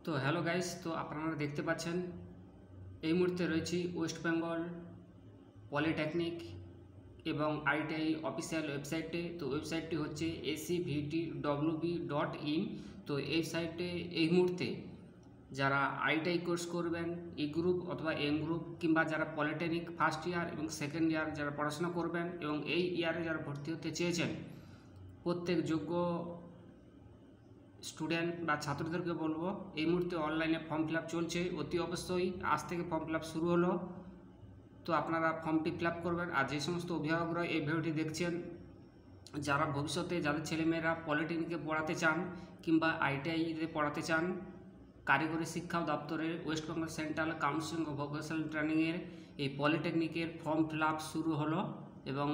তো hello guys, তো আপনারা দেখতে পাচ্ছেন এই মুহূর্তে রয়েছি ওয়েস্ট বেঙ্গল পলিটেকনিক এবং আইটিআই অফিসিয়াল ওয়েবসাইটে। তো ওয়েবসাইটটি হচ্ছে acvtwb.in। তো এই সাইটে এই মুহূর্তে যারা আইটিআই কোর্স করবেন ই গ্রুপ অথবা এম গ্রুপ, কিংবা যারা পলিটেকনিক ফার্স্ট ইয়ার এবং সেকেন্ড ইয়ার যারা পড়াশোনা করবেন এবং এই ইয়ারে যারা ভর্তি হতে চেয়েছেন, প্রত্যেক যোগ্য স্টুডেন্ট বা ছাত্রদেরকে বলবো এই মুহূর্তে অনলাইনে ফর্ম ফিল আপ চলছে। অতি অবশ্যই আজ থেকে ফর্ম ফিল আপ শুরু হলো। তো আপনারা ফর্মটি ফিল আপ করবেন। আর যে সমস্ত অভিভাবকরা এই ভিডিওটি দেখছেন, যারা ভবিষ্যতে যাদের ছেলেমেয়েরা পলিটেকনিকে পড়াতে চান কিংবা আইটিআইতে পড়াতে চান, কারিগরি শিক্ষা দপ্তরের West Bengal central council of vocational ট্রেনিংয়ের এই পলিটেকনিকের ফর্ম ফিল আপ শুরু হলো এবং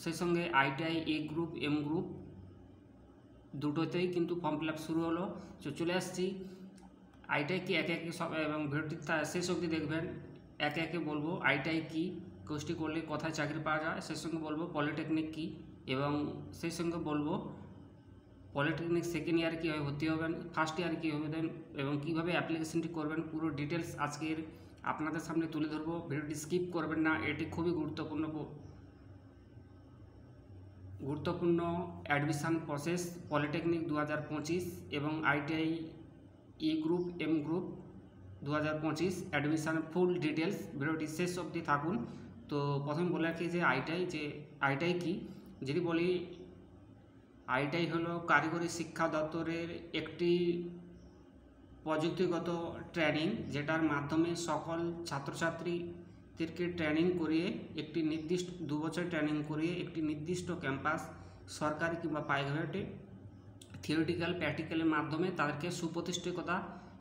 সেই সঙ্গে আইটিআই এ গ্রুপ এম গ্রুপ দুটোতেই কিন্তু ফর্ম ফিল আপ শুরু হলো। তো চলে আসছি আইটিআই কি একে একে সব, এবং ভিডিওটি শেষ অবধি দেখবেন। একে একে বলবো আইটিআই কী, কোর্সটি করলে কোথায় চাকরি পাওয়া যায়, সেই সঙ্গে বলবো পলিটেকনিক কী, এবং সেই সঙ্গে বলবো পলিটেকনিক সেকেন্ড ইয়ারে কীভাবে ভর্তি হবেন, ফার্স্ট ইয়ারে কীভাবে দেন এবং কীভাবে অ্যাপ্লিকেশনটি করবেন। পুরো ডিটেলস আজকের আপনাদের সামনে তুলে ধরবো। ভিডিওটি স্কিপ করবেন না, এটি খুবই গুরুত্বপূর্ণ অ্যাডমিশান প্রসেস পলিটেকনিক 2025 এবং ITI E group M group 2025 admission full details. ভিডিওটি শেষ অবধি থাকুন। তো প্রথমে বলে রাখি যে আইটিআই কি। যদি বলি আইটিআই হলো কারিগরি শিক্ষা দপ্তরের একটি প্রযুক্তিগত ট্রেনিং, যেটার মাধ্যমে সকল ছাত্রছাত্রীদেরকে ট্রেনিং করিয়ে একটি নির্দিষ্ট 2 বছর ট্রেনিং করিয়ে একটি নির্দিষ্ট ক্যাম্পাস সরকারি কিংবা প্রাইভেটে থিওরিটিক্যাল প্র্যাকটিক্যালের মাধ্যমে তাদেরকে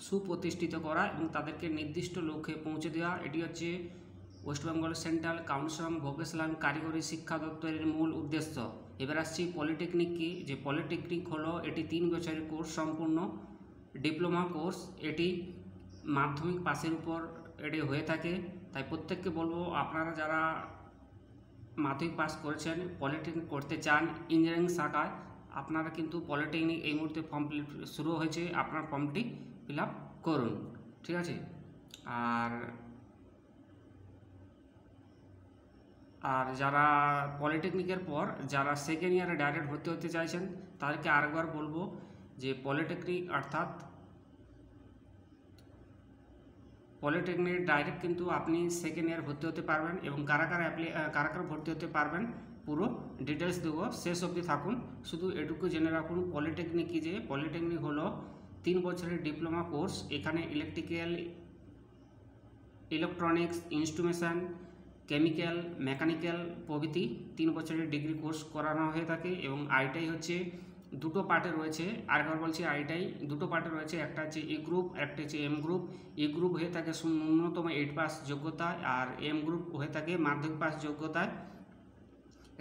সুপ্রতিষ্ঠিত করা এবং তাদেরকে নির্দিষ্ট লক্ষ্যে পৌঁছে দেওয়া। এটি হচ্ছে West Bengal central council of vocational কারিগরি শিক্ষা দপ্তরের মূল উদ্দেশ্য। এবার আসছি পলিটেকনিক কি। যে পলিটেকনিক হলো এটি 3 বছরের কোর্স, সম্পূর্ণ ডিপ্লোমা কোর্স। এটি মাধ্যমিক পাসের উপর এটি হয়ে থাকে। তাই প্রত্যেককে বলবো, আপনারা যারা মাধ্যমিক পাস করেছেন, পলিটেকনিক করতে চান ইঞ্জিনিয়ারিং শাখায়, আপনারা কিন্তু পলিটেকনিক এই মুহূর্তে ফর্ম শুরু হয়েছে, আপনার ফর্মটি ফিল আপ করুন, ঠিক আছে। আর যারা পলিটেকনিকের পর যারা সেকেন্ড ইয়ারে ডাইরেক্ট ভর্তি হতে চাইছেন, তাদেরকে আরেকবার বলবো যে পলিটেকনিক অর্থাৎ পলিটেকনিক ডাইরেক্ট কিন্তু আপনি সেকেন্ড ইয়ার ভর্তি হতে পারবেন। এবং কারা কারা ভর্তি হতে পারবেন পুরো ডিটেলস দেবো, শেষ অবধি থাকুন। শুধু এটুকু জেনে রাখুন পলিটেকনিক কি। যে পলিটেকনিক হলো 3 বছরের ডিপ্লোমা কোর্স। এখানে ইলেকট্রিক্যাল, ইলেকট্রনিক্স, ইনস্ট্রুমেশন, কেমিক্যাল, মেকানিক্যাল প্রভৃতি 3 বছরের ডিগ্রি কোর্স করানো হয়ে থাকে। এবং আইটিআই হচ্ছে দুটো পার্টে রয়েছে। আরেকবার বলছি, আইটিআই দুটো পার্টে রয়েছে, একটা হচ্ছে ই গ্রুপ, একটা হচ্ছে এম গ্রুপ। ই গ্রুপ হয়ে থাকে ন্যূনতম 8 পাস যোগ্যতায়, আর এম গ্রুপ হয়ে থাকে মাধ্যমিক পাস যোগ্যতায়।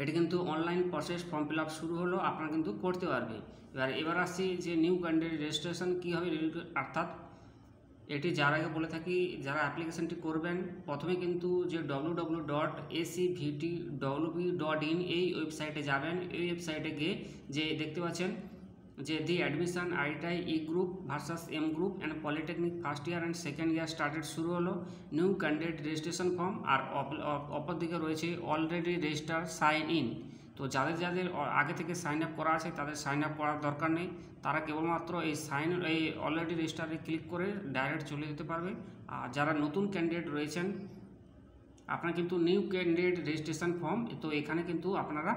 এটি কিন্তু online process, form fill up শুরু হলো, আপনারা কিন্তু করতে পারবে। এবার আসছি যে নিউ ক্যান্ডিডেট রেজিস্ট্রেশন কী হবে, অর্থাৎ এটি যার আগে বলে থাকি, যারা অ্যাপ্লিকেশনটি করবেন প্রথমে কিন্তু যে www.acvtwb.in এই ওয়েবসাইটে যাবেন। এই ওয়েবসাইটে গিয়ে যে দেখতে পাচ্ছেন যে the admission ITI E group versus M group and polytechnic first year and second year started শুরু হলো, নিউ ক্যান্ডিডেট রেজিস্ট্রেশন ফর্ম। আর অপরদিকে রয়েছে অলরেডি রেজিস্টার সাইন ইন। তো যাদের আগে থেকে সাইন আপ করা আছে তাদের সাইন আপ করার দরকার নেই, তারা কেবলমাত্র এই অলরেডি রেজিস্টারে ক্লিক করে ডাইরেক্ট চলে যেতে পারবে। আর যারা নতুন ক্যান্ডিডেট রয়েছেন, আপনারা কিন্তু নিউ ক্যান্ডিডেট রেজিস্ট্রেশন ফর্ম, তো এখানে কিন্তু আপনারা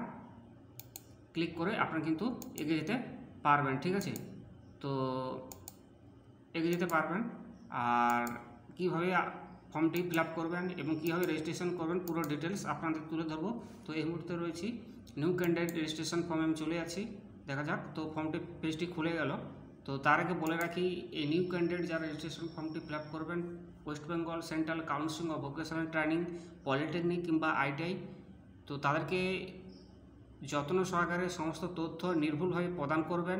ক্লিক করে আপনারা কিন্তু এগিয়ে যেতে পারবেন, ঠিক আছে। তো এগিয়ে যেতে পারবেন। আর কীভাবে ফর্মটি ফিল আপ করবেন এবং কীভাবে রেজিস্ট্রেশন করবেন পুরো ডিটেলস আপনাদের তুলে ধরবো। তো এই মুহূর্তে রয়েছি নিউ ক্যান্ডিডেট রেজিস্ট্রেশন ফর্মে আমি চলে যাচ্ছি, দেখা যাক। তো পেজটি খুলে গেল। তো তার আগে বলে রাখি, এই নিউ ক্যান্ডিডেট যারা রেজিস্ট্রেশন ফর্মটি ফিল আপ করবেন West Bengal central council of vocational training, polytechnic কিংবা আইটিআই, তো তাদেরকে যত্ন সহকারে সমস্ত তথ্য নির্ভুলভাবে প্রদান করবেন,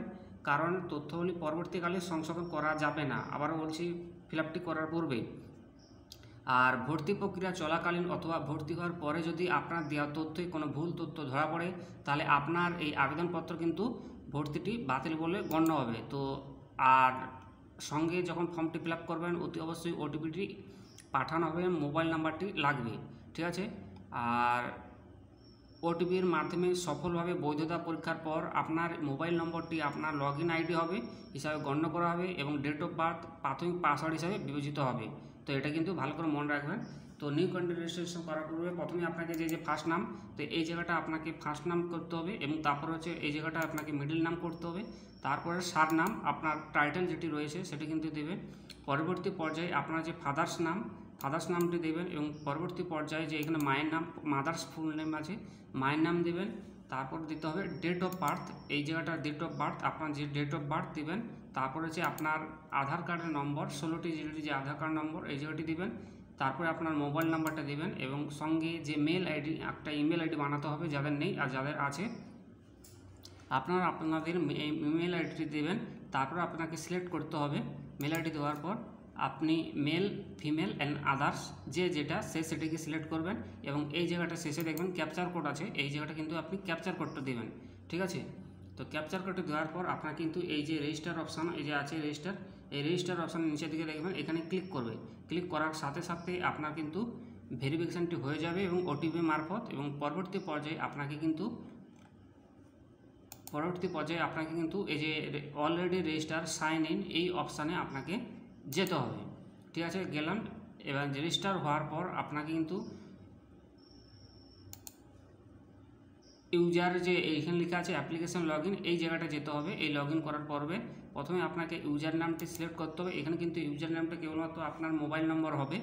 কারণ তথ্যগুলি পরবর্তীকালে সংশোধন করা যাবে না। আবারও বলছি, ফিল আপটি করার পূর্বে। আর ভর্তি প্রক্রিয়া চলাকালীন অথবা ভর্তি হওয়ার পরে যদি আপনার দেওয়া তথ্যে কোনো ভুল তথ্য ধরা পড়ে, তাহলে আপনার এই আবেদনপত্র কিন্তু ভর্তিটি বাতিল বলে গণ্য হবে। তো আর সঙ্গে যখন ফর্মটি ফিল আপ করবেন অতি অবশ্যই ওটিপিটি পাঠানো হবে, মোবাইল নাম্বারটি লাগবে, ঠিক আছে। আর ওটিপির মাধ্যমে সফলভাবে বৈধতা পরীক্ষার পর আপনার মোবাইল নম্বরটি আপনার লগ ইন আইডি হবে হিসাবে গণ্য করা হবে এবং ডেট অফ বার্থ প্রাথমিক পাসওয়ার্ড হিসাবে বিবেচিত হবে। তো এটা কিন্তু ভালো করে মনে রাখবেন। তো নিউ ক্যান্ডিডেট রেজিস্ট্রেশন করার পূর্বে প্রথমে আপনাকে যে ফার্স্ট নাম, তো এই জায়গাটা আপনাকে ফার্স্ট নাম করতে হবে এবং তারপর হচ্ছে এই জায়গাটা আপনাকে মিডল নাম করতে হবে, তারপরে সার নাম আপনার টাইটেল যেটি রয়েছে সেটি কিন্তু দেবে। পরবর্তী পর্যায়ে আপনার যে ফাদার্স নামটি দেবেন এবং পরবর্তী পর্যায়ে যে এখানে মায়ের নাম, মাদার্স ফুল নেম আছে, মায়ের নাম দেবেন। তারপর দিতে হবে ডেট অফ বার্থ, এই জায়গাটা ডেট অফ বার্থ, আপনার যে ডেট অফ বার্থ দেবেন। তারপর হচ্ছে আপনার আধার কার্ডের নম্বর 16টি ডিজিটের যে আধার কার্ড নম্বর এই জায়গাটি দেবেন। তারপরে আপনার মোবাইল নাম্বারটা দেবেন এবং সঙ্গে যে মেল আইডি, একটা ইমেল আইডি বানাতে হবে, যাদের নেই আর যাদের আছে আপনাদের ইমেল আইডিটি দেবেন। তারপর আপনাকে সিলেক্ট করতে হবে। মেল আইডি দেওয়ার পর আপনি মেল, ফিমেল অ্যান্ড আদার্স যেটা সেটিকে সিলেক্ট করবেন এবং এই জায়গাটা শেষে দেখবেন ক্যাপচার কোড আছে, এই জায়গাটা কিন্তু আপনি ক্যাপচার কোডটা দেবেন, ঠিক আছে। তো ক্যাপচার কোডটি দেওয়ার পর আপনার কিন্তু এই যে রেজিস্টার অপশান, এই যে আছে রেজিস্টার, এই রেজিস্টার অপশানের নিচের দিকে দেখবেন এখানে ক্লিক করবে। ক্লিক করার সাথে সাথে আপনার কিন্তু ভেরিফিকেশানটি হয়ে যাবে এবং ওটিপি মারফত, এবং পরবর্তী পর্যায়ে আপনাকে কিন্তু এই যে অলরেডি রেজিস্টার সাইন ইন এই অপশানে আপনাকে যেতে হবে, ঠিক আছে। গেলাম, এবার রেজিস্টার হওয়ার পর আপনাকে কিন্তু ইউজার যে এইখানে লেখা আছে অ্যাপ্লিকেশন লগ ইন, এই জায়গাটা যেতে হবে। এই লগ ইন করার পর্বে প্রথমে আপনাকে ইউজার নামটি সিলেক্ট করতে হবে। এখানে কিন্তু ইউজার নামটা কেবলমাত্র আপনার মোবাইল নম্বর হবে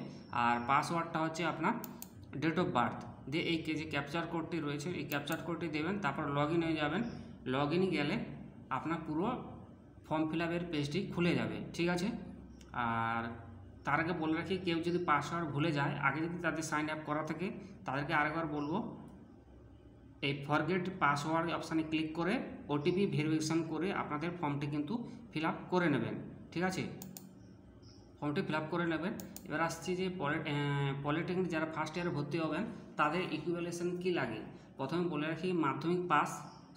আর পাসওয়ার্ডটা হচ্ছে আপনার ডেট অফ বার্থ দিয়ে এই যে ক্যাপচার কোডটি রয়েছে এই ক্যাপচার কোডটি দেবেন। তারপর লগ ইন হয়ে যাবেন। লগ ইনে গেলে আপনার পুরো ফর্ম ফিল আপের পেজটি খুলে যাবে, ঠিক আছে। আর তার আগে বলে রাখি, কেউ যদি পাসওয়ার্ড ভুলে যায়, আগে যদি তাদের সাইন আপ করা থাকে তাদেরকে আরেকবার বলবো এই ফরগেট পাসওয়ার্ড অপশানে ক্লিক করে ওটিপি ভেরিফিকেশান করে আপনাদের ফর্মটি কিন্তু ফিল আপ করে নেবেন, ঠিক আছে। ফর্মটি ফিল আপ করে নেবেন। এবার আসছি যে পলিটেকনিক যারা ফার্স্ট ইয়ারে ভর্তি হবেন তাদের ইকুইভ্যালুয়েশন কী লাগে। প্রথমে বলে রাখি, মাধ্যমিক পাস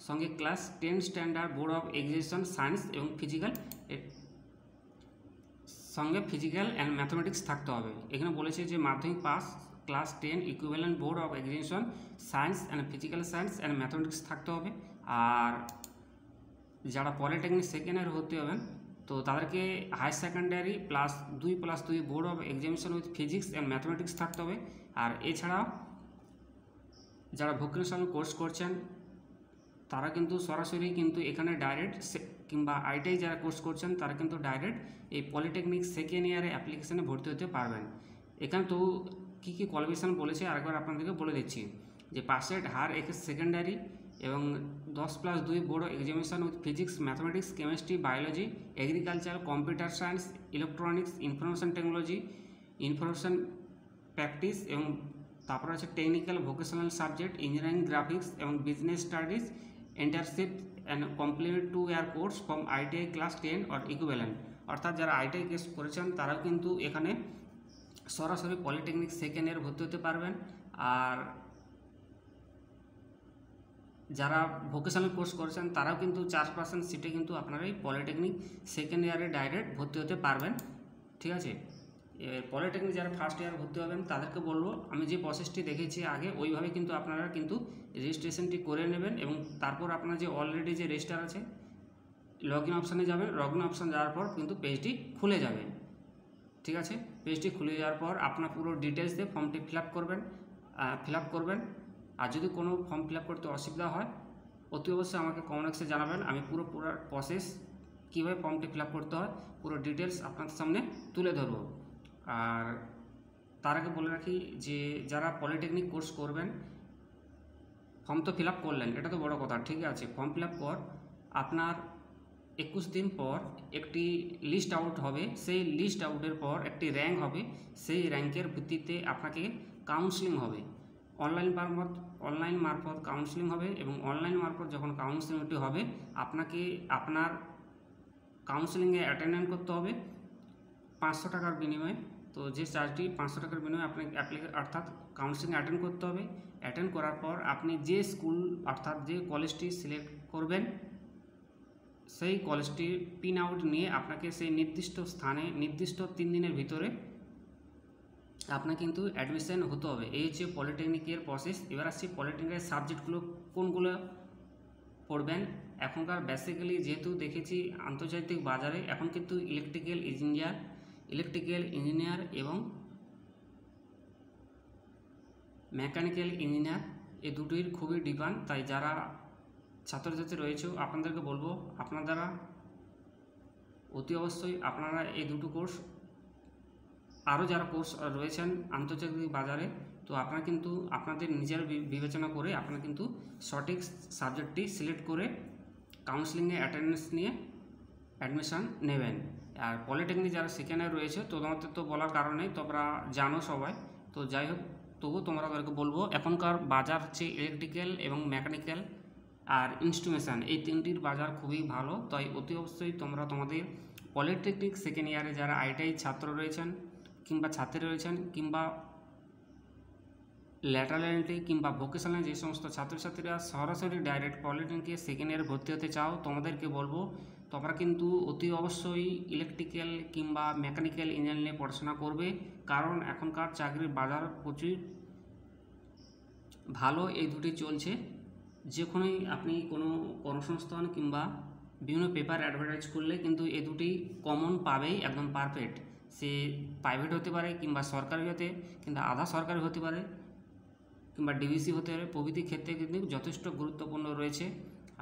সঙ্গে class 10 standard board of examination science এবং ফিজিক্যাল সঙ্গে ফিজিক্যাল অ্যান্ড ম্যাথমেটিক্স থাকতে হবে। এখানে বলেছে যে মাধ্যমিক pass, class 10 equivalent board of examination science and physical science and mathematics থাকতে হবে। আর যারা পলিটেকনিক সেকেন্ড ইয়ারে ভর্তি হবেন তো তাদেরকে higher secondary +2 board of examination with physics and mathematics থাকতে হবে। আর এছাড়াও যারা ভোকেশনাল কোর্স করছেন তারা কিন্তু সরাসরি কিন্তু এখানে ডাইরেক্ট, কিংবা আইটিআই যারা কোর্স করছেন তারা কিন্তু ডাইরেক্ট এই পলিটেকনিক সেকেন্ড ইয়ারে অ্যাপ্লিকেশানে ভর্তি হতে পারবেন। এখানে তো কী কোয়ালিফিকেশান বলেছে আরেকবার আপনাদেরকে বলে দিচ্ছি, যে পাসেড হায়ার সেকেন্ডারি এবং 10+2 board of examination with physics, mathematics, chemistry, biology, agriculture, computer science, electronics, information technology, information practice এবং তারপর আছে technical vocational subject, engineering, graphics এবং business studies, internship and complete 2 year course from ITI class 10 or equivalent. অর্থাৎ যারা ITI course করেছেন তারাও কিন্তু এখানে সরাসরি পলিটেকনিক সেকেন্ড ইয়ার ভর্তি হতে পারবেন। আর যারা ভোকেশনাল কোর্স করেছেন তারাও কিন্তু 4% সিটে কিন্তু আপনারা এই পলিটেকনিক সেকেন্ড ইয়ারে ডাইরেক্ট ভর্তি হতে পারবেন, ঠিক আছে। পলিটেকনিক যারা ফার্স্ট ইয়ার ভর্তি হবেন তাদেরকে বলবো, আমি যে প্রসেসটি দেখেছি আগে ওইভাবে কিন্তু আপনারা কিন্তু রেজিস্ট্রেশনটি করে নেবেন এবং তারপর আপনার যে অলরেডি যে রেজিস্টার আছে লগ ইন অপশানে যাবেন। লগ ইন অপশান যাওয়ার পর কিন্তু পেজটি খুলে যাবে, ঠিক আছে। পেজটি খুলে যাওয়ার পর আপনার পুরো ডিটেলস দিয়ে ফর্মটি ফিল আপ করবেন। আর যদি কোনো ফর্ম ফিল আপ করতে অসুবিধা হয় অতি অবশ্যই আমাকে কমেন্ট বক্সে জানাবেন। আমি পুরো প্রসেস কীভাবে ফর্মটি ফিল আপ করতে হয় পুরো ডিটেলস আপনাদের সামনে তুলে ধরবো। আর তার আগে বলে রাখি যে যারা পলিটেকনিক কোর্স করবেন ফর্ম তো ফিল আপ করলেন, এটা তো বড় কথা, ঠিক আছে। ফর্ম ফিল আপ পর আপনার 21 দিন পর একটি লিস্ট আউট হবে। সেই লিস্ট আউটের পর একটি র্যাঙ্ক হবে। সেই র্যাঙ্কের ভিত্তিতে আপনাকে কাউন্সেলিং হবে। অনলাইন মারফত কাউন্সেলিং হবে এবং অনলাইন মারফত যখন কাউন্সেলিংটি হবে আপনাকে আপনার কাউন্সেলিংয়ে অ্যাটেন্ড করতে হবে 500 টাকার বিনিময়ে। তো যে চার্জটি 500 টাকার বিনিময়ে আপনাকে অর্থাৎ কাউন্সেলিং অ্যাটেন্ড করতে হবে। অ্যাটেন্ড করার পর আপনি যে স্কুল অর্থাৎ যে কলেজটি সিলেক্ট করবেন সেই কলেজটির পিন আউট নিয়ে আপনাকে সেই নির্দিষ্ট স্থানে নির্দিষ্ট 3 দিনের ভিতরে আপনার কিন্তু অ্যাডমিশন হতে হবে। এই হচ্ছে পলিটেকনিকের প্রসেস। এবার আসছি পলিটেকনিকের সাবজেক্টগুলো কোনগুলো পড়বেন। এখনকার বেসিক্যালি যেহেতু দেখেছি আন্তর্জাতিক বাজারে এখন কিন্তু ইলেকট্রিক্যাল ইঞ্জিনিয়ার এবং মেকানিক্যাল ইঞ্জিনিয়ার এই দুটোর খুবই ডিমান্ড। তাই যারা ছাত্রছাত্রী রয়েছে আপনাদেরকে বলবো আপনারা অতি অবশ্যই আপনারা এই দুটো কোর্স, আরও যারা কোর্স রয়েছেন আন্তর্জাতিক বাজারে, তো আপনারা কিন্তু আপনাদের নিজের বিবেচনা করে আপনারা কিন্তু সঠিক সাবজেক্টটি সিলেক্ট করে কাউন্সেলিংয়ে অ্যাটেন্ডেন্স নিয়ে অ্যাডমিশান নেবেন। আর পলিটেকনিক যারা সেকেন্ড ইয়ার রয়েছে তোমাদের তো বলার কারণে তোমরা জানো সবাই, তো যাই হোক তবু তোমাদেরকে বলবো এখনকার বাজার হচ্ছে ইলেকট্রিক্যাল এবং মেকানিক্যাল আর ইনস্ট্রুমেশন, এই তিনটির বাজার খুবই ভালো। তাই অতি অবশ্যই তোমরা তোমাদের পলিটেকনিক সেকেন্ড ইয়ারে যারা আইটিআই ছাত্র রয়েছেন কিংবা ছাত্রী রয়েছেন কিংবা ল্যাটারালি কিংবা ভোকেশনাল যে সমস্ত ছাত্রছাত্রীরা সরাসরি ডাইরেক্ট পলিটেকনিকে সেকেন্ড ইয়ারে ভর্তি হতে চাও তোমাদেরকে বলবো তোমরা কিন্তু অতি অবশ্যই ইলেকট্রিক্যাল কিংবা মেকানিক্যাল ইঞ্জিনিয়ারিং নিয়ে পড়াশোনা করবে, কারণ এখনকার চাকরির বাজার প্রচুর ভালো। এই দুটি চলছে, যে কোনোই আপনি কোনো কর্মসংস্থান কিংবা বিভিন্ন পেপার অ্যাডভার্টাইজ করলে কিন্তু এই দুটি কমন পাবেই, একদম পারফেক্ট। সে প্রাইভেট হতে পারে কিংবা সরকারি কিংবা আধা সরকারি হতে পারে কিংবা ডিভিসি হতে পারে, প্রভৃতি ক্ষেত্রে কিন্তু যথেষ্ট গুরুত্বপূর্ণ রয়েছে।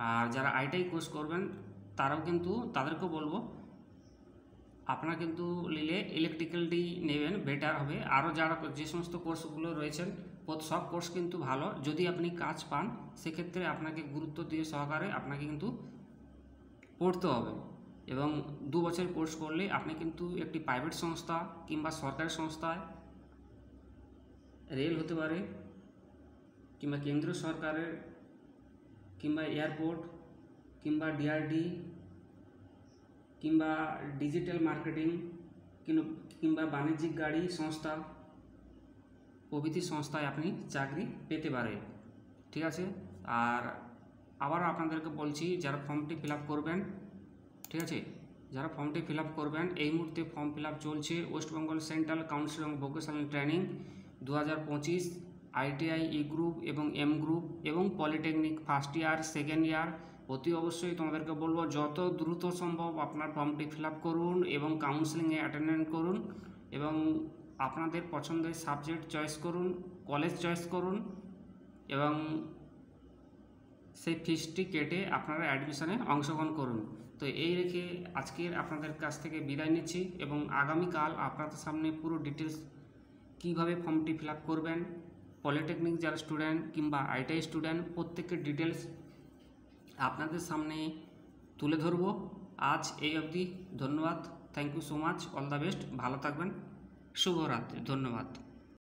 আর যারা আইটিআই কোর্স করবেন তারাও কিন্তু তাদেরকেও বলবো আপনারা কিন্তু নিলে ইলেকট্রিক্যালটি নেবেন, বেটার হবে। আরও যারা যে সমস্ত কোর্সগুলো রয়েছেন সব কোর্স কিন্তু ভালো, যদি আপনি কাজ পান সেক্ষেত্রে আপনাকে গুরুত্ব দিয়ে সহকারে আপনাকে কিন্তু পড়তে হবে। এবং 2 বছর কোর্স করলে আপনি কিন্তু একটি প্রাইভেট সংস্থা কিংবা সরকারি সংস্থায়, রেল হতে পারে কিংবা কেন্দ্র সরকারের কিংবা এয়ারপোর্ট কিংবা ডিআরডি কিংবা ডিজিটাল মার্কেটিং কিংবা বাণিজ্যিক গাড়ি সংস্থা প্রভৃতি সংস্থায় আপনি চাকরি পেতে পারেন। ঠিক আছে। আর আবার আপনাদেরকে বলছি যারা ফর্মটি ফিল আপ করবেন, ঠিক আছে, যারা ফর্মটি ফিল আপ করবেন এই মুহূর্তে ফর্ম ফিল আপ চলছে West Bengal central council of vocational training 2025 ITI E group এবং এম গ্রুপ এবং polytechnic first year second year. অতি অবশ্যই তোমাদেরকে বলবো যত দ্রুত সম্ভব আপনার ফর্মটি ফিল আপ করুন এবং কাউন্সেলিংয়ে অ্যাটেন্ড করুন এবং আপনাদের পছন্দের সাবজেক্ট চয়েস করুন, কলেজ চয়েস করুন এবং সেই ফিসটি কেটে আপনারা অ্যাডমিশনে অংশগ্রহণ করুন। তো এই রেখে আজকের আপনাদের কাছ থেকে বিদায় নিচ্ছি এবং আগামীকাল আপনাদের সামনে পুরো ডিটেলস কীভাবে ফর্মটি ফিল আপ করবেন, পলিটেকনিক যারা স্টুডেন্ট কিংবা আইটিআই স্টুডেন্ট প্রত্যেকের ডিটেলস আপনাদের সামনে তুলে ধরব। আজ এই অবধি, ধন্যবাদ, thank you so much, all the best, ভালো থাকবেন, শুভরাত্রি, ধন্যবাদ।